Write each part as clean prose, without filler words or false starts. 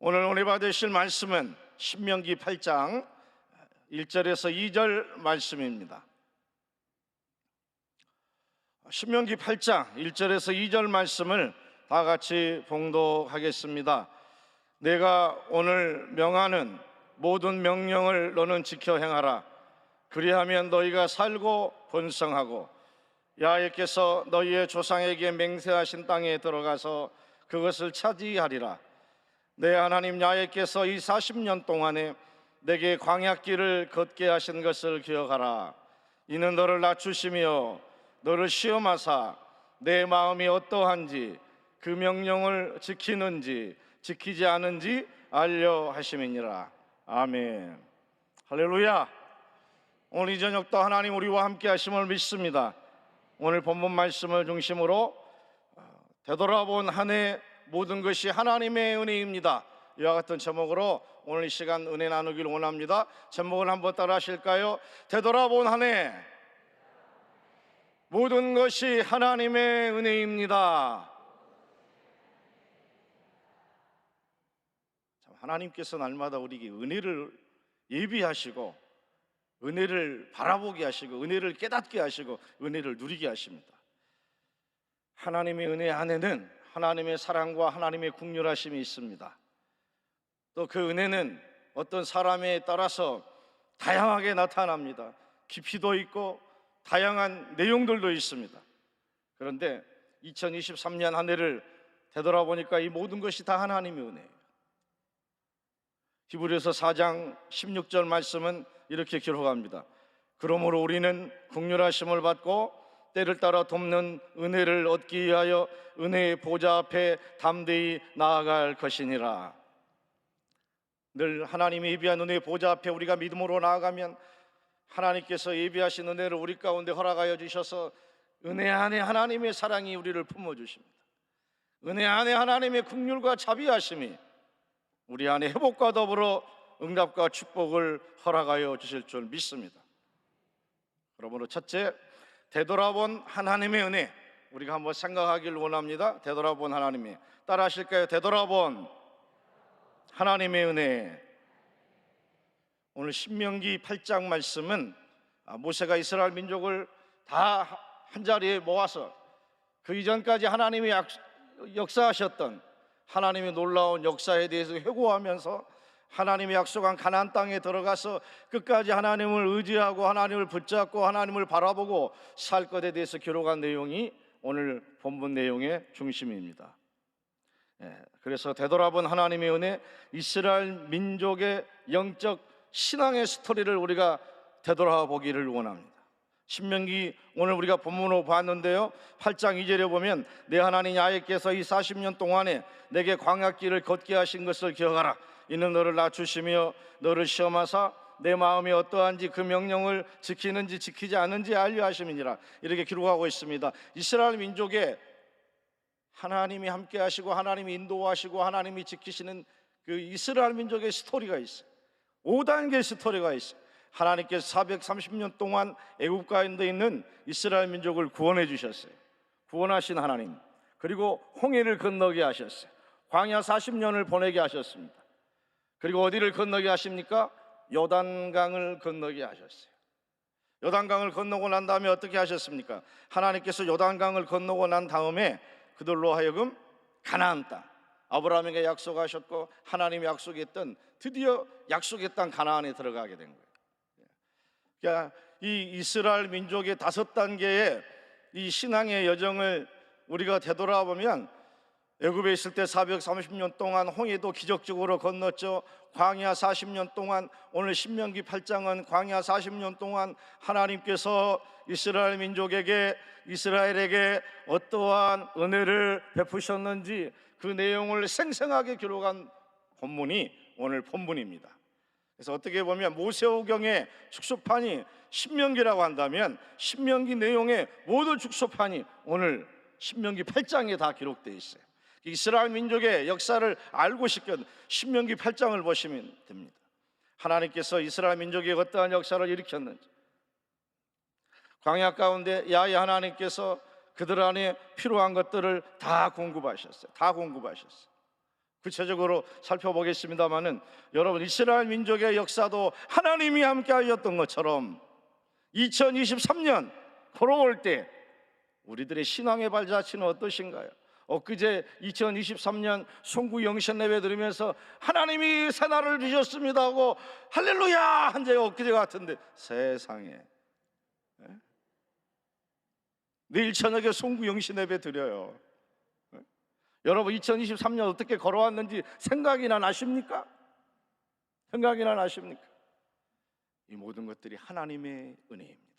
오늘 은혜 받으실 말씀은 신명기 8장 1절에서 2절 말씀입니다. 신명기 8장 1절에서 2절 말씀을 다 같이 봉독하겠습니다. 내가 오늘 명하는 모든 명령을 너는 지켜 행하라. 그리하면 너희가 살고 번성하고 야훼께서 너희의 조상에게 맹세하신 땅에 들어가서 그것을 차지하리라. 내 하나님 야훼께서 이 40년 동안에 내게 광야길을 걷게 하신 것을 기억하라. 이는 너를 낮추시며 너를 시험하사 내 마음이 어떠한지 그 명령을 지키는지 지키지 않은지 알려 하심이니라. 아멘. 할렐루야. 오늘 이 저녁도 하나님 우리와 함께 하심을 믿습니다. 오늘 본문 말씀을 중심으로 되돌아본 한 해 모든 것이 하나님의 은혜입니다. 이와 같은 제목으로 오늘 이 시간 은혜 나누길 원합니다. 제목을 한번 따라 하실까요? 되돌아본 한 해 모든 것이 하나님의 은혜입니다. 하나님께서 날마다 우리에게 은혜를 예비하시고 은혜를 바라보게 하시고 은혜를 깨닫게 하시고 은혜를 누리게 하십니다. 하나님의 은혜 안에는 하나님의 사랑과 하나님의 긍휼하심이 있습니다. 또 그 은혜는 어떤 사람에 따라서 다양하게 나타납니다. 깊이도 있고 다양한 내용들도 있습니다. 그런데 2023년 한 해를 되돌아보니까 이 모든 것이 다 하나님의 은혜예요. 히브리서 4장 16절 말씀은 이렇게 기록합니다. 그러므로 우리는 긍휼하심을 받고 때를 따라 돕는 은혜를 얻기 위하여 은혜의 보좌 앞에 담대히 나아갈 것이니라. 늘 하나님이 예비한 은혜의 보좌 앞에 우리가 믿음으로 나아가면 하나님께서 예비하신 은혜를 우리 가운데 허락하여 주셔서 은혜 안에 하나님의 사랑이 우리를 품어주십니다. 은혜 안에 하나님의 긍휼과 자비하심이 우리 안에 회복과 더불어 응답과 축복을 허락하여 주실 줄 믿습니다. 그러므로 첫째, 되돌아본 하나님의 은혜 우리가 한번 생각하길 원합니다. 되돌아본 하나님의, 따라 하실까요? 되돌아본 하나님의 은혜. 오늘 신명기 8장 말씀은 모세가 이스라엘 민족을 다 한자리에 모아서 그 이전까지 하나님이 역사하셨던 하나님의 놀라운 역사에 대해서 회고하면서 하나님이 약속한 가나안 땅에 들어가서 끝까지 하나님을 의지하고 하나님을 붙잡고 하나님을 바라보고 살 것에 대해서 기록한 내용이 오늘 본문 내용의 중심입니다. 그래서 되돌아본 하나님의 은혜, 이스라엘 민족의 영적 신앙의 스토리를 우리가 되돌아보기를 원합니다. 신명기 오늘 우리가 본문으로 봤는데요, 8장 2절에 보면 내 하나님 야훼께서 이 40년 동안에 내게 광야길을 걷게 하신 것을 기억하라. 이는 너를 낮추시며 너를 시험하사 내 마음이 어떠한지 그 명령을 지키는지 지키지 않는지 알려 하심이니라. 이렇게 기록하고 있습니다. 이스라엘 민족에 하나님이 함께 하시고 하나님이 인도하시고 하나님이 지키시는 그 이스라엘 민족의 스토리가 있어요. 5단계 스토리가 있어요. 하나님께서 430년 동안 애굽 가운데 있는 이스라엘 민족을 구원해 주셨어요. 구원하신 하나님, 그리고 홍해를 건너게 하셨어요. 광야 40년을 보내게 하셨습니다. 그리고 어디를 건너게 하십니까? 요단강을 건너게 하셨어요. 요단강을 건너고 난 다음에 어떻게 하셨습니까? 하나님께서 요단강을 건너고 난 다음에 그들로 하여금 가나안 땅, 아브라함에게 약속하셨고 하나님이 약속했던 드디어 약속의 땅 가나안에 들어가게 된 거예요. 그러니까 이 이스라엘 민족의 5단계의 이 신앙의 여정을 우리가 되돌아보면 애굽에 있을 때 430년 동안 홍해도 기적적으로 건넜죠. 광야 40년 동안, 오늘 신명기 8장은 광야 40년 동안 하나님께서 이스라엘 민족에게, 이스라엘에게 어떠한 은혜를 베푸셨는지 그 내용을 생생하게 기록한 본문이 오늘 본문입니다. 그래서 어떻게 보면 모세오경의 축소판이 신명기라고 한다면 신명기 내용의 모든 축소판이 오늘 신명기 8장에 다 기록되어 있어요. 이스라엘 민족의 역사를 알고 싶건 신명기 8장을 보시면 됩니다. 하나님께서 이스라엘 민족의 어떠한 역사를 일으켰는지, 광야 가운데 야훼 하나님께서 그들 안에 필요한 것들을 다 공급하셨어요. 구체적으로 살펴보겠습니다마는, 여러분, 이스라엘 민족의 역사도 하나님이 함께 하셨던 것처럼 2023년 걸어올 때 우리들의 신앙의 발자취는 어떠신가요? 엊그제 2023년 송구 영신 예배 들으면서 하나님이 새날을 주셨습니다 하고 할렐루야 한 제가 엊그제 같은데, 세상에, 내일 저녁에 송구 영신 예배 드려요. 여러분, 2023년 어떻게 걸어왔는지 생각이나 나십니까? 생각이나 나십니까? 이 모든 것들이 하나님의 은혜입니다.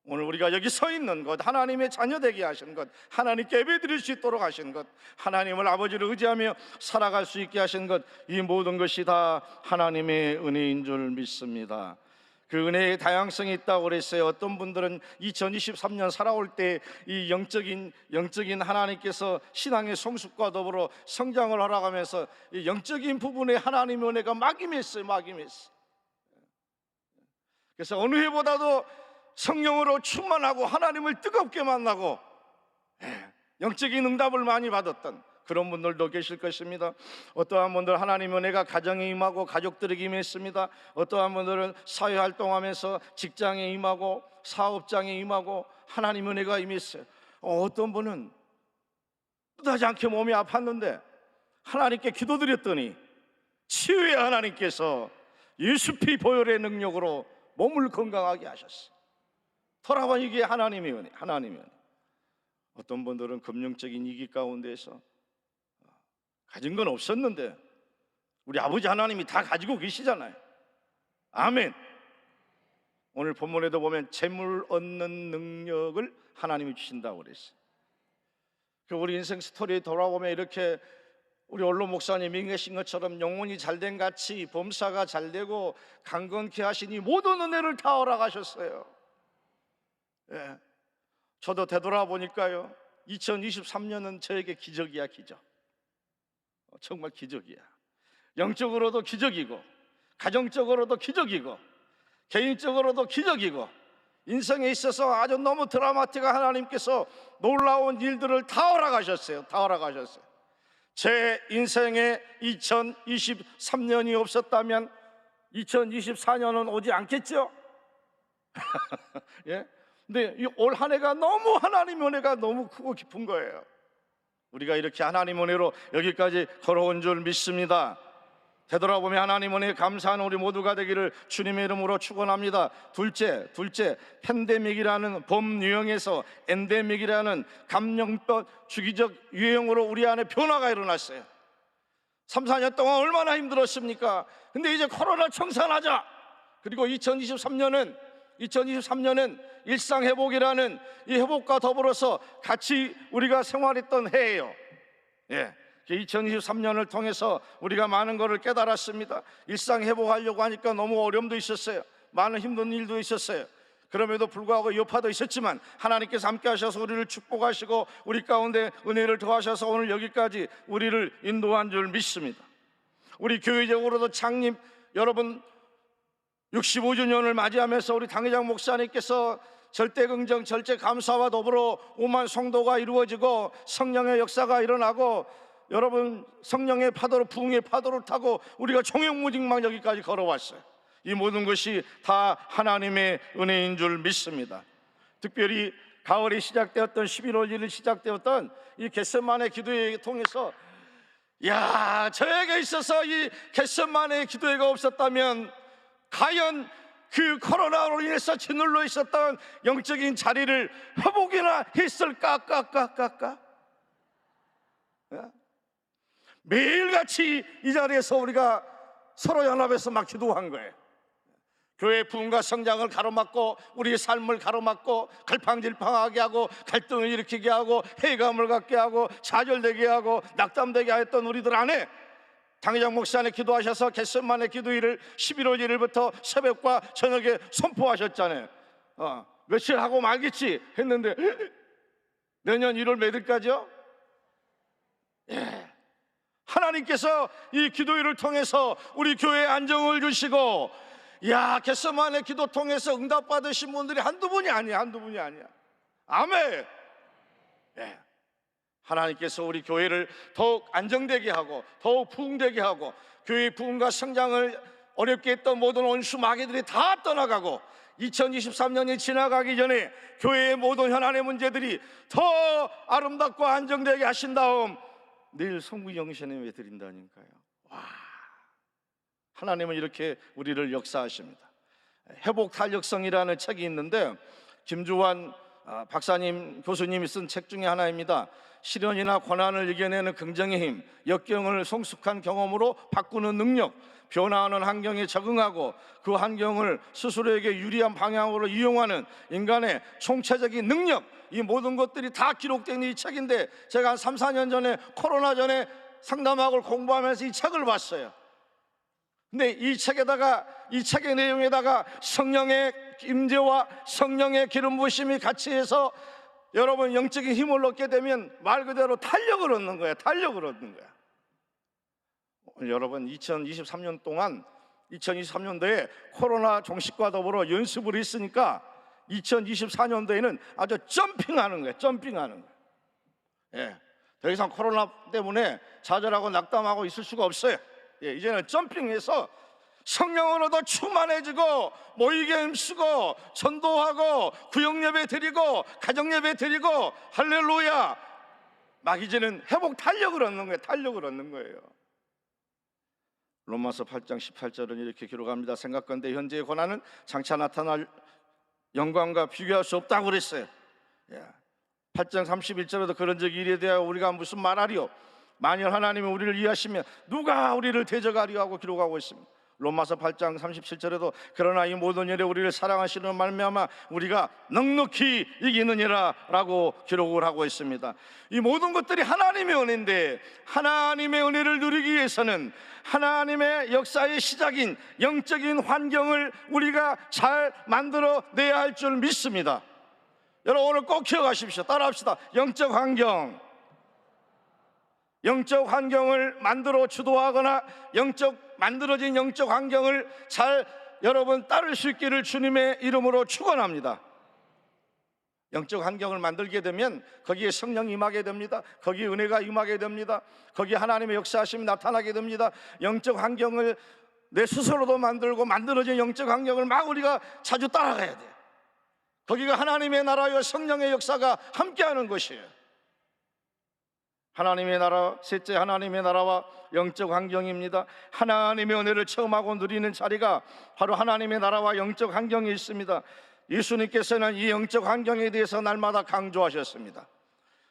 오늘 우리가 여기 서 있는 것, 하나님의 자녀 되게 하신 것, 하나님께 예배드릴 수 있도록 하신 것, 하나님을 아버지를 의지하며 살아갈 수 있게 하신 것, 이 모든 것이 다 하나님의 은혜인 줄 믿습니다. 그 은혜의 다양성이 있다고 그랬어요. 어떤 분들은 2023년 살아올 때 이 영적인 하나님께서 신앙의 성숙과 더불어 성장을 허락하면서 이 영적인 부분에 하나님의 은혜가 막 임했어요. 그래서 어느 해보다도 성령으로 충만하고 하나님을 뜨겁게 만나고 영적인 응답을 많이 받았던 그런 분들도 계실 것입니다. 어떠한 분들 하나님의 은혜가 가정에 임하고 가족들에게 임했습니다. 어떠한 분들은 사회활동하면서 직장에 임하고 사업장에 임하고 하나님의 은혜가 임했어요. 어떤 분은 뜻하지 않게 몸이 아팠는데 하나님께 기도드렸더니 치유의 하나님께서 예수피 보혈의 능력으로 몸을 건강하게 하셨어요. 돌아보니 이게 하나님의 은혜. 어떤 분들은 금융적인 위기 가운데서 가진 건 없었는데 우리 아버지 하나님이 다 가지고 계시잖아요. 아멘. 오늘 본문에도 보면 재물 얻는 능력을 하나님이 주신다고 그랬어요. 우리 인생 스토리에 돌아보면 이렇게 우리 언론 목사님이 계신 것처럼 영혼이 잘된 같이 범사가 잘되고 강건케 하시니 모든 은혜를 다 허락하셨어요. 저도 되돌아보니까요, 2023년은 저에게 기적이야. 기적. 정말 기적이야. 영적으로도 기적이고 가정적으로도 기적이고 개인적으로도 기적이고 인생에 있어서 아주 너무 드라마틱한 하나님께서 놀라운 일들을 다 허락하셨어요. 제 인생에 2023년이 없었다면 2024년은 오지 않겠죠? 예? 근데 올 한 해가 너무 하나님의 은혜가 너무 크고 깊은 거예요. 우리가 이렇게 하나님의 은혜로 여기까지 걸어온 줄 믿습니다. 되돌아보면 하나님의 은혜에 감사하는 우리 모두가 되기를 주님의 이름으로 축원합니다. 둘째, 팬데믹이라는 범유형에서 엔데믹이라는 감염병 주기적 유행으로 우리 안에 변화가 일어났어요. 3, 4년 동안 얼마나 힘들었습니까? 근데 이제 코로나 청산하자. 그리고 2023년은 일상회복이라는 이 회복과 더불어서 같이 우리가 생활했던 해예요. 2023년을 통해서 우리가 많은 것을 깨달았습니다. 일상회복하려고 하니까 너무 어려움도 있었어요. 많은 힘든 일도 있었어요. 그럼에도 불구하고 여파도 있었지만 하나님께서 함께 하셔서 우리를 축복하시고 우리 가운데 은혜를 더하셔서 오늘 여기까지 우리를 인도한 줄 믿습니다. 우리 교회적으로도 창립 여러분 65주년을 맞이하면서 우리 당회장 목사님께서 절대 긍정, 절대 감사와 더불어 5만 성도가 이루어지고 성령의 역사가 일어나고 여러분 성령의 파도로 부흥의 파도를 타고 우리가 종횡무진막 여기까지 걸어왔어요. 이 모든 것이 다 하나님의 은혜인 줄 믿습니다. 특별히 가을이 시작되었던 11월 1일 시작되었던 이 겟세마네 기도회를 통해서 저에게 있어서 이 겟세마네 기도회가 없었다면 과연 그 코로나로 인해서 짓눌러 있었던 영적인 자리를 회복이나 했을까? 매일같이 이 자리에서 우리가 서로 연합해서 막 기도한 거예요. 교회의 부흥과 성장을 가로막고 우리의 삶을 가로막고 갈팡질팡하게 하고 갈등을 일으키게 하고 회의감을 갖게 하고 좌절되게 하고 낙담되게 했던 우리들 안에 당회장 목사님 기도하셔서 겟세마네 기도일을 11월 1일부터 새벽과 저녁에 선포하셨잖아요. 며칠 하고 말겠지 했는데 내년 1월 몇 일까지요? 하나님께서 이 기도일을 통해서 우리 교회에 안정을 주시고 겟세마네 기도 통해서 응답받으신 분들이 한두 분이 아니야. 아멘. 하나님께서 우리 교회를 더욱 안정되게 하고 더욱 부흥되게 하고 교회의 부흥과 성장을 어렵게 했던 모든 원수 마귀들이 다 떠나가고 2023년이 지나가기 전에 교회의 모든 현안의 문제들이 더 아름답고 안정되게 하신 다음 내일 성부영신 예배 드린다니까요. 와, 하나님은 이렇게 우리를 역사하십니다. 회복 탄력성이라는 책이 있는데 김주환 박사님 교수님이 쓴 책 중에 하나입니다. 시련이나 고난을 이겨내는 긍정의 힘, 역경을 성숙한 경험으로 바꾸는 능력, 변화하는 환경에 적응하고 그 환경을 스스로에게 유리한 방향으로 이용하는 인간의 총체적인 능력, 이 모든 것들이 다 기록된 이 책인데 제가 한 3, 4년 전에 코로나 전에 상담학을 공부하면서 이 책을 봤어요. 근데 이 책의 내용에다가 성령의 임재와 성령의 기름 부으심이 같이 해서 여러분 영적인 힘을 얻게 되면 말 그대로 탄력을 얻는 거예요. 탄력을 얻는 거야. 여러분 2023년 동안 2023년도에 코로나 종식과 더불어 연습을 했으니까 2024년도에는 아주 점핑하는 거예요. 점핑하는 거예요. 예, 더 이상 코로나 때문에 좌절하고 낙담하고 있을 수가 없어요. 예, 이제는 점핑해서 성령으로 더 충만해지고 모이게 힘쓰고 전도하고 구역예배 드리고 가정예배 드리고 할렐루야. 막 이제는 회복 탄력을 얻는 거예요. 탄력을 얻는 거예요. 로마서 8장 18절은 이렇게 기록합니다. 생각건대 현재의 고난은 장차 나타날 영광과 비교할 수 없다고 그랬어요. 8장 31절에도 그런 적 일에 대하여 우리가 무슨 말하리요? 만일 하나님이 우리를 이해하시면 누가 우리를 대적하리요? 하고 기록하고 있습니다. 로마서 8장 37절에도 그러나 이 모든 일에 우리를 사랑하시는 말미암아 우리가 넉넉히 이기느니라 라고 기록을 하고 있습니다. 이 모든 것들이 하나님의 은혜인데 하나님의 은혜를 누리기 위해서는 하나님의 역사의 시작인 영적인 환경을 우리가 잘 만들어내야 할 줄 믿습니다. 여러분 오늘 꼭 기억하십시오. 따라합시다. 영적 환경을 만들어 주도하거나 만들어진 영적 환경을 잘 여러분 따를 수 있기를 주님의 이름으로 축원합니다. 영적 환경을 만들게 되면 거기에 성령이 임하게 됩니다. 거기에 은혜가 임하게 됩니다. 거기에 하나님의 역사하심이 나타나게 됩니다. 영적 환경을 내 스스로도 만들고 만들어진 영적 환경을 막 우리가 자주 따라가야 돼요. 거기가 하나님의 나라와 성령의 역사가 함께하는 것이에요. 하나님의 나라, 셋째 하나님의 나라와 영적 환경입니다. 하나님의 은혜를 체험하고 누리는 자리가 바로 하나님의 나라와 영적 환경이 있습니다. 예수님께서는 이 영적 환경에 대해서 날마다 강조하셨습니다.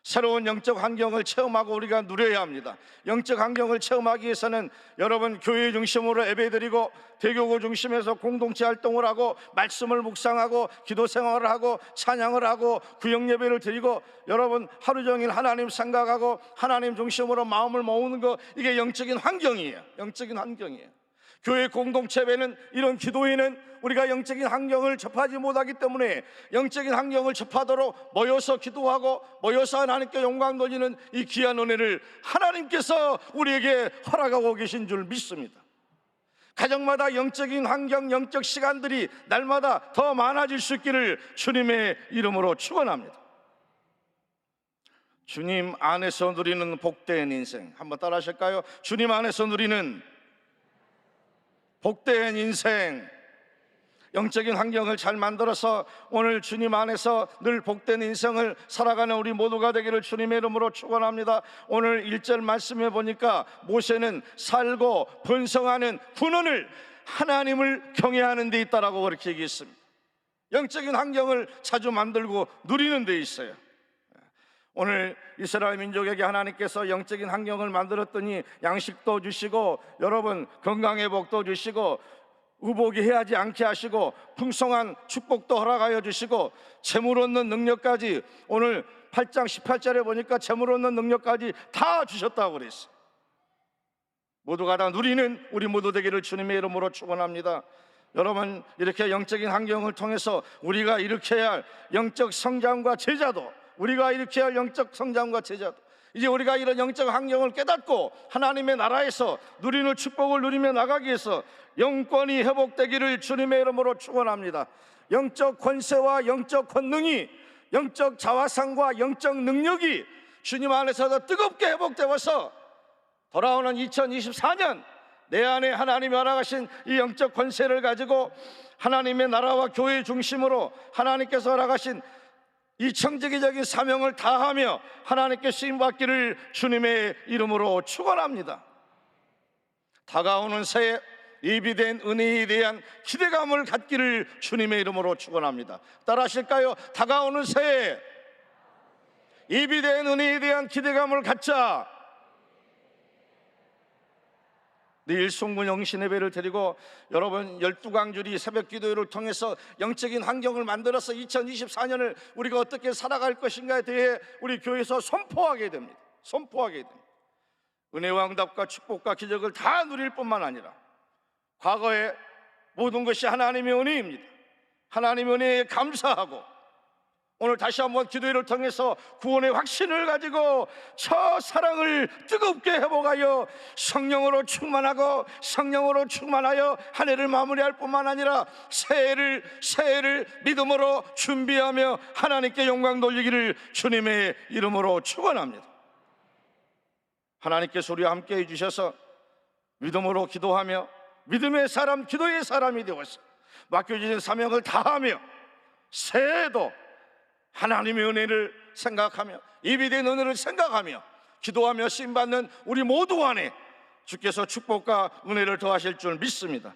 새로운 영적 환경을 체험하고 우리가 누려야 합니다. 영적 환경을 체험하기 위해서는 여러분 교회 중심으로 예배드리고 대교구 중심에서 공동체 활동을 하고 말씀을 묵상하고 기도 생활을 하고 찬양을 하고 구역 예배를 드리고 여러분 하루 종일 하나님 생각하고 하나님 중심으로 마음을 모으는 거, 이게 영적인 환경이에요. 영적인 환경이에요. 교회 공동체 예배는, 이런 기도회는 우리가 영적인 환경을 접하지 못하기 때문에 영적인 환경을 접하도록 모여서 기도하고 모여서 하나님께 영광 돌리는 이 귀한 은혜를 하나님께서 우리에게 허락하고 계신 줄 믿습니다. 가정마다 영적인 환경, 영적 시간들이 날마다 더 많아질 수 있기를 주님의 이름으로 축원합니다. 주님 안에서 누리는 복된 인생, 한번 따라 하실까요? 주님 안에서 누리는 복된 인생. 영적인 환경을 잘 만들어서 오늘 주님 안에서 늘 복된 인생을 살아가는 우리 모두가 되기를 주님의 이름으로 축원합니다. 오늘 1절 말씀해 보니까 모세는 살고 번성하는 군원을 하나님을 경외하는 데 있다라고 그렇게 얘기했습니다. 영적인 환경을 자주 만들고 누리는 데 있어요. 오늘 이스라엘 민족에게 하나님께서 영적인 환경을 만들었더니 양식도 주시고 여러분 건강의 복도 주시고 의복이 해하지 않게 하시고 풍성한 축복도 허락하여 주시고 재물 얻는 능력까지, 오늘 8장 18절에 보니까 재물 얻는 능력까지 다 주셨다고 그랬어요. 모두가 다 누리는 우리 모두 되기를 주님의 이름으로 축원합니다. 여러분 이렇게 영적인 환경을 통해서 우리가 일으켜야 할 영적 성장과 제자도, 우리가 일으켜야 할 영적 성장과 제자도, 이제 우리가 이런 영적 환경을 깨닫고 하나님의 나라에서 누리는 축복을 누리며 나가기 위해서 영권이 회복되기를 주님의 이름으로 축원합니다. 영적 권세와 영적 권능이, 영적 자화상과 영적 능력이 주님 안에서 뜨겁게 회복되어서 돌아오는 2024년 내 안에 하나님이 허락하신 이 영적 권세를 가지고 하나님의 나라와 교회 중심으로 하나님께서 허락하신 이 청지기적인 사명을 다하며 하나님께 쓰임받기를 주님의 이름으로 축원합니다. 다가오는 새해 예비된 은혜에 대한 기대감을 갖기를 주님의 이름으로 축원합니다. 따라하실까요? 다가오는 새해 예비된 은혜에 대한 기대감을 갖자. 내일 송군 영신 예배를 드리고 여러분 12강줄이 새벽 기도회를 통해서 영적인 환경을 만들어서 2024년을 우리가 어떻게 살아갈 것인가에 대해 우리 교회에서 선포하게 됩니다. 은혜와 응답과 축복과 기적을 다 누릴 뿐만 아니라 과거의 모든 것이 하나님의 은혜입니다. 하나님의 은혜에 감사하고 오늘 다시 한번 기도회를 통해서 구원의 확신을 가지고 저 사랑을 뜨겁게 회복하여 성령으로 충만하고 성령으로 충만하여 한 해를 마무리할 뿐만 아니라 새해를 믿음으로 준비하며 하나님께 영광 돌리기를 주님의 이름으로 축원합니다. 하나님께서 우리와 함께 해주셔서 믿음으로 기도하며 믿음의 사람, 기도의 사람이 되어서 맡겨주신 사명을 다하며 새해도 하나님의 은혜를 생각하며 예비된 은혜를 생각하며 기도하며 쓰임받는 우리 모두 안에 주께서 축복과 은혜를 더하실 줄 믿습니다.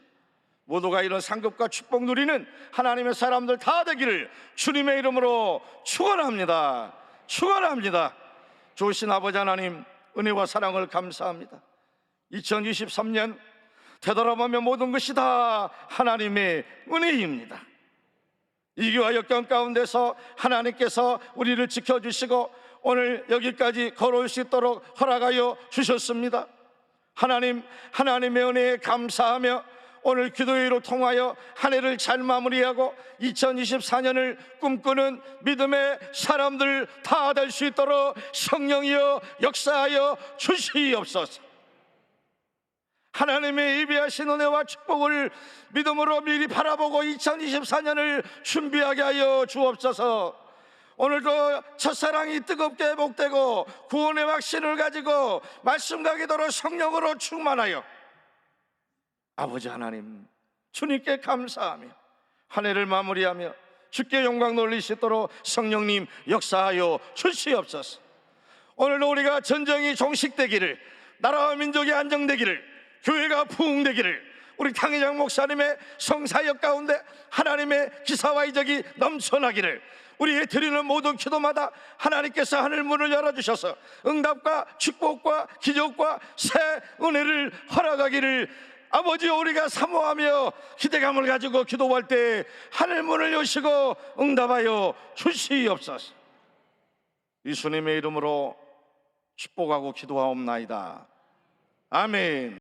모두가 이런 상급과 축복 누리는 하나님의 사람들 다 되기를 주님의 이름으로 축원합니다. 좋으신 아버지 하나님, 은혜와 사랑을 감사합니다. 2023년 되돌아보면 모든 것이 다 하나님의 은혜입니다. 위기와 역경 가운데서 하나님께서 우리를 지켜주시고 오늘 여기까지 걸어올 수 있도록 허락하여 주셨습니다. 하나님의 은혜에 감사하며 오늘 기도회로 통하여 한 해를 잘 마무리하고 2024년을 꿈꾸는 믿음의 사람들 다 될 수 있도록 성령이여 역사하여 주시옵소서. 하나님의 예비하신 은혜와 축복을 믿음으로 미리 바라보고 2024년을 준비하게 하여 주옵소서. 오늘도 첫사랑이 뜨겁게 회복되고 구원의 확신을 가지고 말씀과 기도로 성령으로 충만하여 아버지 하나님 주님께 감사하며 한 해를 마무리하며 주께 영광 돌리시도록 성령님 역사하여 주시옵소서. 오늘도 우리가 전쟁이 종식되기를, 나라와 민족이 안정되기를, 교회가 부흥되기를, 우리 탕회장 목사님의 성사역 가운데 하나님의 기사와 이적이 넘쳐나기를, 우리의 드리는 모든 기도마다 하나님께서 하늘 문을 열어주셔서 응답과 축복과 기적과 새 은혜를 허락하기를 아버지 우리가 사모하며 기대감을 가지고 기도할 때 하늘 문을 여시고 응답하여 주시옵소서. 예수님의 이름으로 축복하고 기도하옵나이다. 아멘.